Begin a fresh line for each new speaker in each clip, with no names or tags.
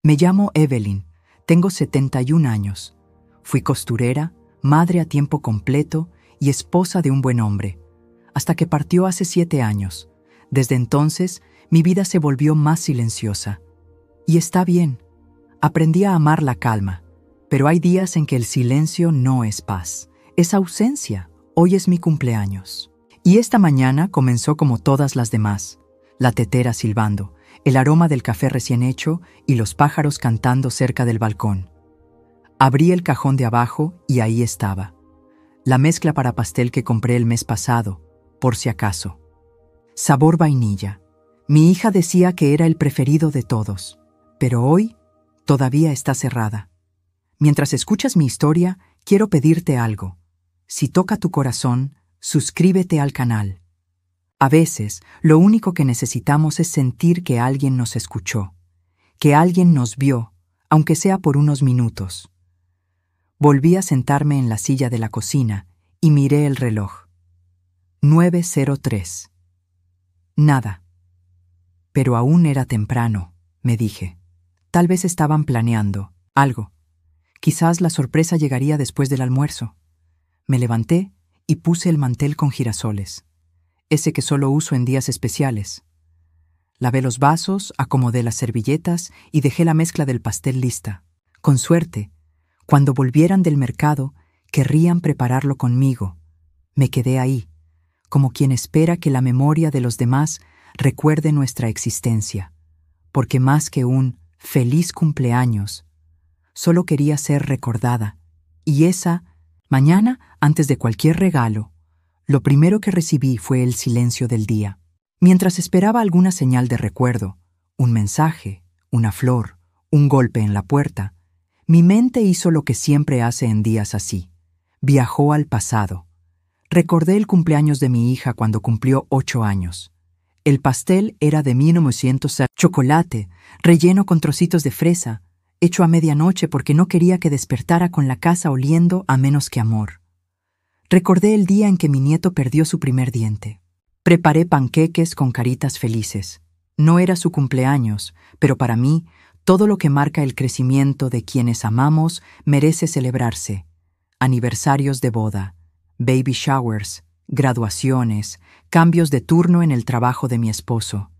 Me llamo Evelyn, tengo 71 años. Fui costurera, madre a tiempo completo y esposa de un buen hombre, hasta que partió hace 7 años. Desde entonces, mi vida se volvió más silenciosa. Y está bien, aprendí a amar la calma, pero hay días en que el silencio no es paz, es ausencia. Hoy es mi cumpleaños. Y esta mañana comenzó como todas las demás, la tetera silbando, el aroma del café recién hecho y los pájaros cantando cerca del balcón. Abrí el cajón de abajo y ahí estaba, la mezcla para pastel que compré el mes pasado, por si acaso. Sabor vainilla. Mi hija decía que era el preferido de todos, pero hoy todavía está cerrada. Mientras escuchas mi historia, quiero pedirte algo. Si toca tu corazón, suscríbete al canal. A veces, lo único que necesitamos es sentir que alguien nos escuchó, que alguien nos vio, aunque sea por unos minutos. Volví a sentarme en la silla de la cocina y miré el reloj. 9:03. Nada. Pero aún era temprano, me dije. Tal vez estaban planeando algo. Quizás la sorpresa llegaría después del almuerzo. Me levanté y puse el mantel con girasoles, ese que solo uso en días especiales. Lavé los vasos, acomodé las servilletas y dejé la mezcla del pastel lista. Con suerte, cuando volvieran del mercado, querrían prepararlo conmigo. Me quedé ahí, como quien espera que la memoria de los demás recuerde nuestra existencia, porque más que un feliz cumpleaños, solo quería ser recordada. Y esa mañana, antes de cualquier regalo, lo primero que recibí fue el silencio del día. Mientras esperaba alguna señal de recuerdo, un mensaje, una flor, un golpe en la puerta, mi mente hizo lo que siempre hace en días así. Viajó al pasado. Recordé el cumpleaños de mi hija cuando cumplió 8 años. El pastel era de 1900, chocolate, relleno con trocitos de fresa, hecho a medianoche porque no quería que despertara con la casa oliendo a menos que amor. Recordé el día en que mi nieto perdió su primer diente. Preparé panqueques con caritas felices. No era su cumpleaños, pero para mí, todo lo que marca el crecimiento de quienes amamos merece celebrarse. Aniversarios de boda, baby showers, graduaciones, cambios de turno en el trabajo de mi esposo.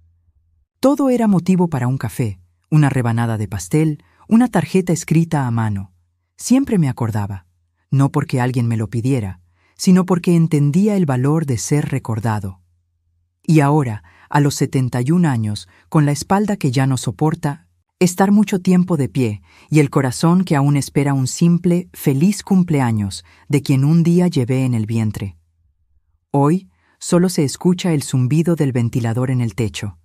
Todo era motivo para un café, una rebanada de pastel, una tarjeta escrita a mano. Siempre me acordaba, no porque alguien me lo pidiera, sino porque entendía el valor de ser recordado. Y ahora, a los 71 años, con la espalda que ya no soporta, estar mucho tiempo de pie y el corazón que aún espera un simple, feliz cumpleaños de quien un día llevé en el vientre. Hoy, solo se escucha el zumbido del ventilador en el techo.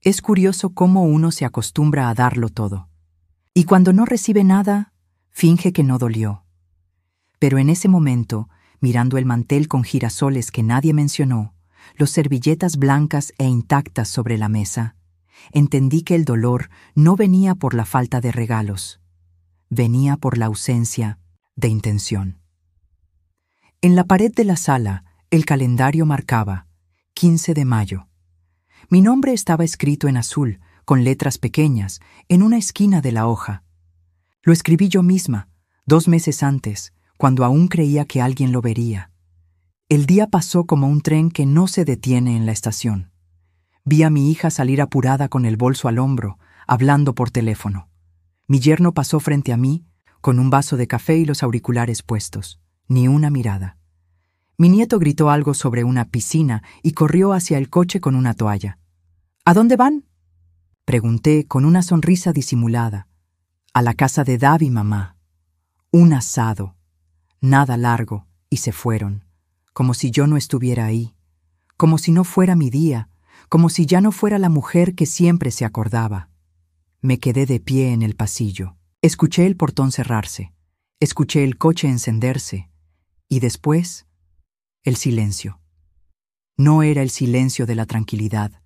Es curioso cómo uno se acostumbra a darlo todo. Y cuando no recibe nada, finge que no dolió. Pero en ese momento, mirando el mantel con girasoles que nadie mencionó, las servilletas blancas e intactas sobre la mesa, entendí que el dolor no venía por la falta de regalos, venía por la ausencia de intención. En la pared de la sala, el calendario marcaba 15 de mayo. Mi nombre estaba escrito en azul, con letras pequeñas, en una esquina de la hoja. Lo escribí yo misma, 2 meses antes, cuando aún creía que alguien lo vería. El día pasó como un tren que no se detiene en la estación. Vi a mi hija salir apurada con el bolso al hombro, hablando por teléfono. Mi yerno pasó frente a mí, con un vaso de café y los auriculares puestos. Ni una mirada. Mi nieto gritó algo sobre una piscina y corrió hacia el coche con una toalla. ¿A dónde van?, pregunté con una sonrisa disimulada. A la casa de Dab y mamá. Un asado. Nada largo, y se fueron, como si yo no estuviera ahí, como si no fuera mi día, como si ya no fuera la mujer que siempre se acordaba. Me quedé de pie en el pasillo. Escuché el portón cerrarse, escuché el coche encenderse, y después, el silencio. No era el silencio de la tranquilidad,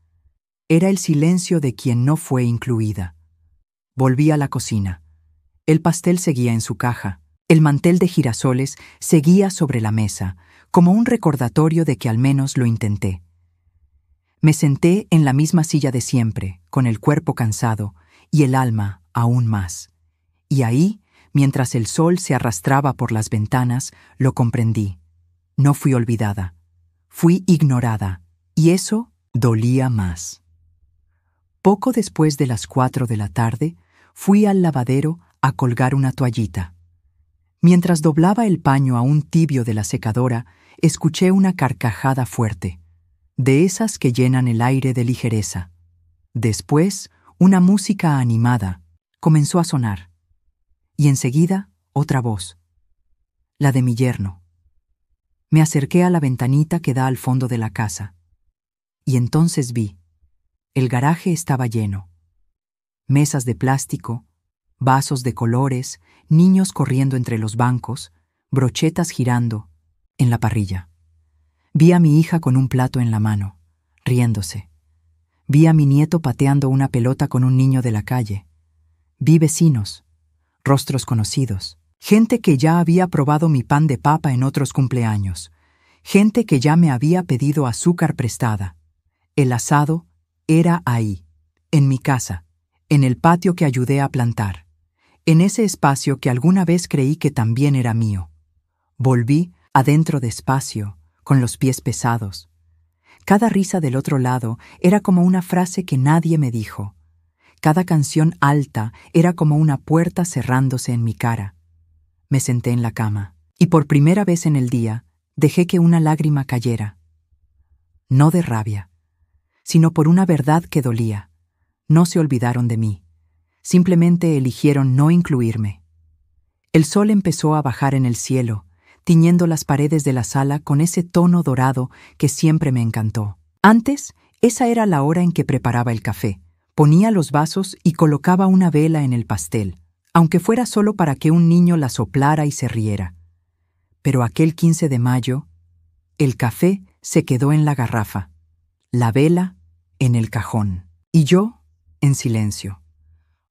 era el silencio de quien no fue incluida. Volví a la cocina. El pastel seguía en su caja. El mantel de girasoles seguía sobre la mesa, como un recordatorio de que al menos lo intenté. Me senté en la misma silla de siempre, con el cuerpo cansado, y el alma aún más. Y ahí, mientras el sol se arrastraba por las ventanas, lo comprendí. No fui olvidada. Fui ignorada, y eso dolía más. Poco después de las 4 de la tarde, fui al lavadero a colgar una toallita. Mientras doblaba el paño aún tibio de la secadora, escuché una carcajada fuerte, de esas que llenan el aire de ligereza. Después, una música animada comenzó a sonar. Y enseguida, otra voz, la de mi yerno. Me acerqué a la ventanita que da al fondo de la casa. Y entonces vi. El garaje estaba lleno. Mesas de plástico, vasos de colores, niños corriendo entre los bancos, brochetas girando en la parrilla. Vi a mi hija con un plato en la mano, riéndose. Vi a mi nieto pateando una pelota con un niño de la calle. Vi vecinos, rostros conocidos, gente que ya había probado mi pan de papa en otros cumpleaños, gente que ya me había pedido azúcar prestada. El asado era ahí, en mi casa, en el patio que ayudé a plantar, en ese espacio que alguna vez creí que también era mío. Volví adentro despacio, con los pies pesados. Cada risa del otro lado era como una frase que nadie me dijo. Cada canción alta era como una puerta cerrándose en mi cara. Me senté en la cama, y por primera vez en el día, dejé que una lágrima cayera. No de rabia, sino por una verdad que dolía. No se olvidaron de mí. Simplemente eligieron no incluirme. El sol empezó a bajar en el cielo, tiñendo las paredes de la sala con ese tono dorado que siempre me encantó. Antes, esa era la hora en que preparaba el café. Ponía los vasos y colocaba una vela en el pastel, aunque fuera solo para que un niño la soplara y se riera. Pero aquel 15 de mayo, el café se quedó en la garrafa, la vela en el cajón, y yo en silencio.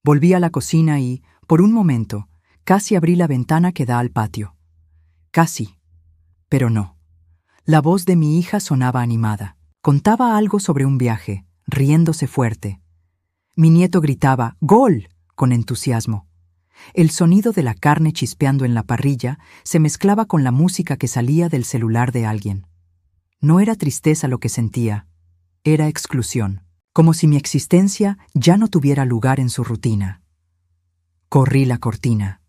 Volví a la cocina y, por un momento, casi abrí la ventana que da al patio. Casi, pero no. La voz de mi hija sonaba animada. Contaba algo sobre un viaje, riéndose fuerte. Mi nieto gritaba «¡Gol!» con entusiasmo. El sonido de la carne chispeando en la parrilla se mezclaba con la música que salía del celular de alguien. No era tristeza lo que sentía, era exclusión, como si mi existencia ya no tuviera lugar en su rutina. Corrí la cortina.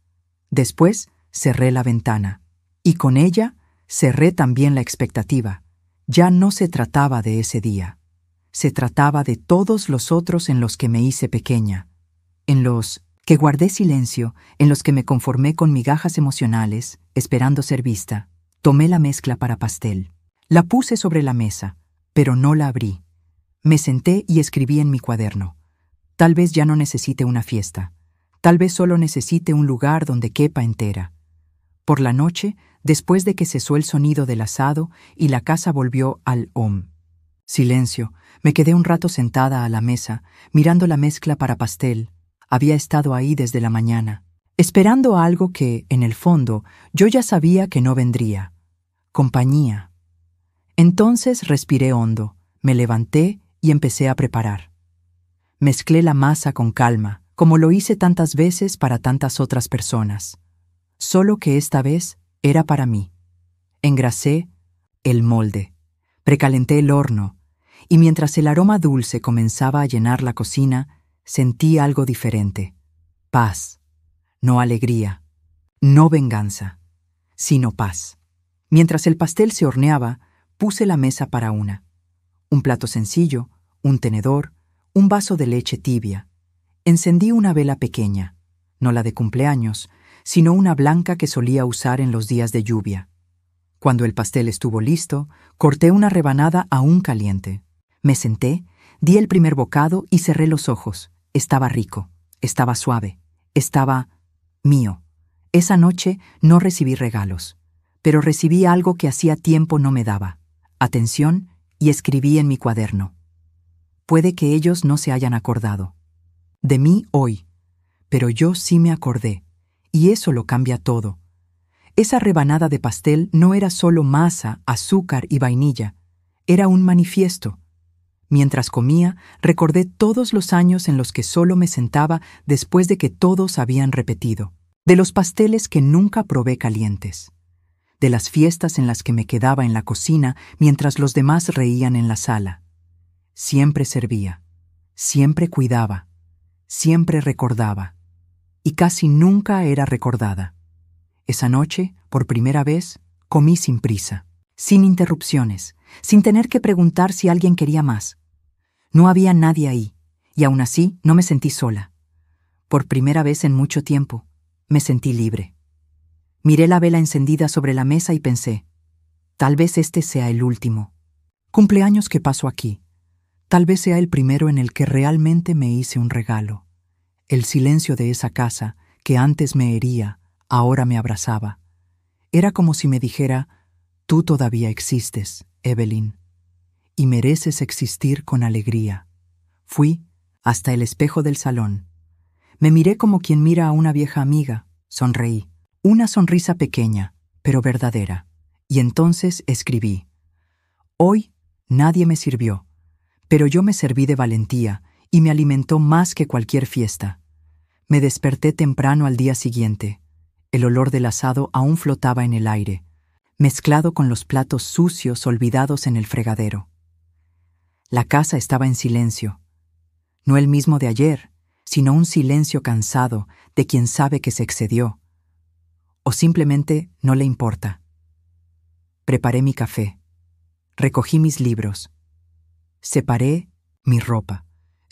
Después cerré la ventana. Y con ella cerré también la expectativa. Ya no se trataba de ese día. Se trataba de todos los otros en los que me hice pequeña, en los que guardé silencio, en los que me conformé con migajas emocionales, esperando ser vista. Tomé la mezcla para pastel. La puse sobre la mesa, pero no la abrí. Me senté y escribí en mi cuaderno. Tal vez ya no necesite una fiesta. Tal vez solo necesite un lugar donde quepa entera. Por la noche, después de que cesó el sonido del asado y la casa volvió al silencio, me quedé un rato sentada a la mesa, mirando la mezcla para pastel. Había estado ahí desde la mañana, esperando algo que, en el fondo, yo ya sabía que no vendría. Compañía. Entonces respiré hondo, me levanté y empecé a preparar. Mezclé la masa con calma, como lo hice tantas veces para tantas otras personas. Solo que esta vez era para mí. Engrasé el molde, precalenté el horno, y mientras el aroma dulce comenzaba a llenar la cocina, sentí algo diferente. Paz, no alegría, no venganza, sino paz. Mientras el pastel se horneaba, puse la mesa para un plato sencillo, un tenedor, un vaso de leche tibia. Encendí una vela pequeña, no la de cumpleaños, sino una blanca que solía usar en los días de lluvia. Cuando el pastel estuvo listo, corté una rebanada aún caliente. Me senté, di el primer bocado y cerré los ojos. Estaba rico, estaba suave, estaba mío. Esa noche no recibí regalos, pero recibí algo que hacía tiempo no me daba: atención, y escribí en mi cuaderno. Puede que ellos no se hayan acordado de mí hoy, pero yo sí me acordé, y eso lo cambia todo. Esa rebanada de pastel no era solo masa, azúcar y vainilla, era un manifiesto. Mientras comía, recordé todos los años en los que solo me sentaba después de que todos habían repetido, de los pasteles que nunca probé calientes, de las fiestas en las que me quedaba en la cocina mientras los demás reían en la sala. Siempre servía, siempre cuidaba, siempre recordaba, y casi nunca era recordada. Esa noche, por primera vez, comí sin prisa, sin interrupciones, sin tener que preguntar si alguien quería más. No había nadie ahí, y aún así no me sentí sola. Por primera vez en mucho tiempo, me sentí libre. Miré la vela encendida sobre la mesa y pensé, tal vez este sea el último cumpleaños que paso aquí. Tal vez sea el primero en el que realmente me hice un regalo. El silencio de esa casa, que antes me hería, ahora me abrazaba. Era como si me dijera, tú todavía existes, Evelyn, y mereces existir con alegría. Fui hasta el espejo del salón. Me miré como quien mira a una vieja amiga. Sonreí. Una sonrisa pequeña, pero verdadera. Y entonces escribí. Hoy nadie me sirvió, pero yo me serví de valentía y me alimentó más que cualquier fiesta. Me desperté temprano al día siguiente. El olor del asado aún flotaba en el aire, mezclado con los platos sucios olvidados en el fregadero. La casa estaba en silencio. No el mismo de ayer, sino un silencio cansado de quien sabe que se excedió. O simplemente no le importa. Preparé mi café. Recogí mis libros. Separé mi ropa.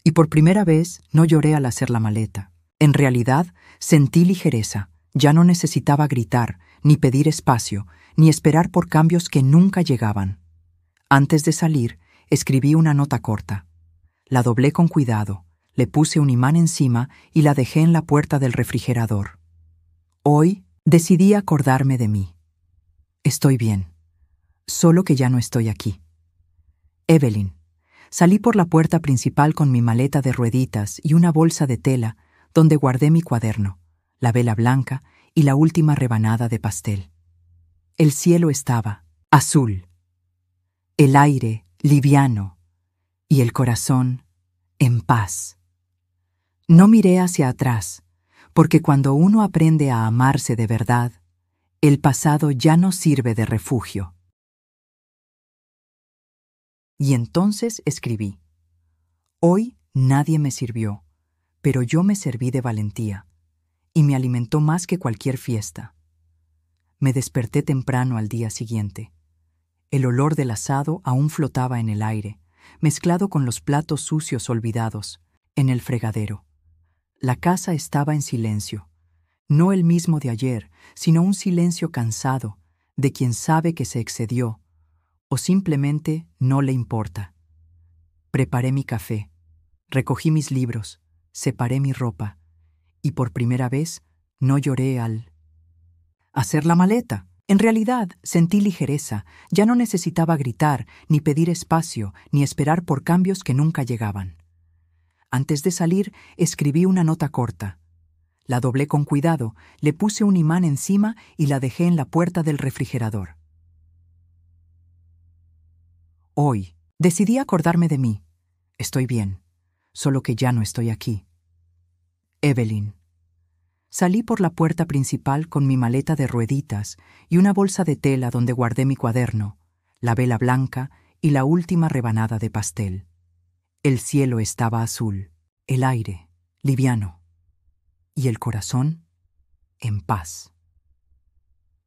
Y por primera vez no lloré al hacer la maleta. En realidad, sentí ligereza. Ya no necesitaba gritar, ni pedir espacio, ni esperar por cambios que nunca llegaban. Antes de salir, escribí una nota corta. La doblé con cuidado, le puse un imán encima y la dejé en la puerta del refrigerador. Hoy decidí acordarme de mí. Estoy bien, solo que ya no estoy aquí. Evelyn. Salí por la puerta principal con mi maleta de rueditas y una bolsa de tela donde guardé mi cuaderno, la vela blanca y la última rebanada de pastel. El cielo estaba azul, el aire liviano y el corazón en paz. No miré hacia atrás, porque cuando uno aprende a amarse de verdad, el pasado ya no sirve de refugio. Y entonces escribí. Hoy nadie me sirvió, pero yo me serví de valentía, y me alimentó más que cualquier fiesta. Me desperté temprano al día siguiente. El olor del asado aún flotaba en el aire, mezclado con los platos sucios olvidados, en el fregadero. La casa estaba en silencio, no el mismo de ayer, sino un silencio cansado, de quien sabe que se excedió, o simplemente no le importa. Preparé mi café, recogí mis libros, separé mi ropa, y por primera vez no lloré al hacer la maleta. En realidad sentí ligereza, ya no necesitaba gritar, ni pedir espacio, ni esperar por cambios que nunca llegaban. Antes de salir, escribí una nota corta. La doblé con cuidado, le puse un imán encima y la dejé en la puerta del refrigerador. Hoy decidí acordarme de mí. Estoy bien, solo que ya no estoy aquí. Evelyn. Salí por la puerta principal con mi maleta de rueditas y una bolsa de tela donde guardé mi cuaderno, la vela blanca y la última rebanada de pastel. El cielo estaba azul, el aire liviano y el corazón en paz.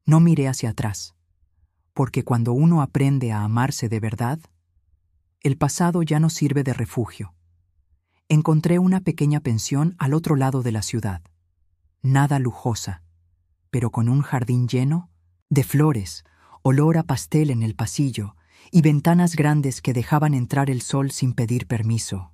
No miré hacia atrás, porque cuando uno aprende a amarse de verdad, el pasado ya no sirve de refugio. Encontré una pequeña pensión al otro lado de la ciudad. Nada lujosa, pero con un jardín lleno de flores, olor a pastel en el pasillo y ventanas grandes que dejaban entrar el sol sin pedir permiso.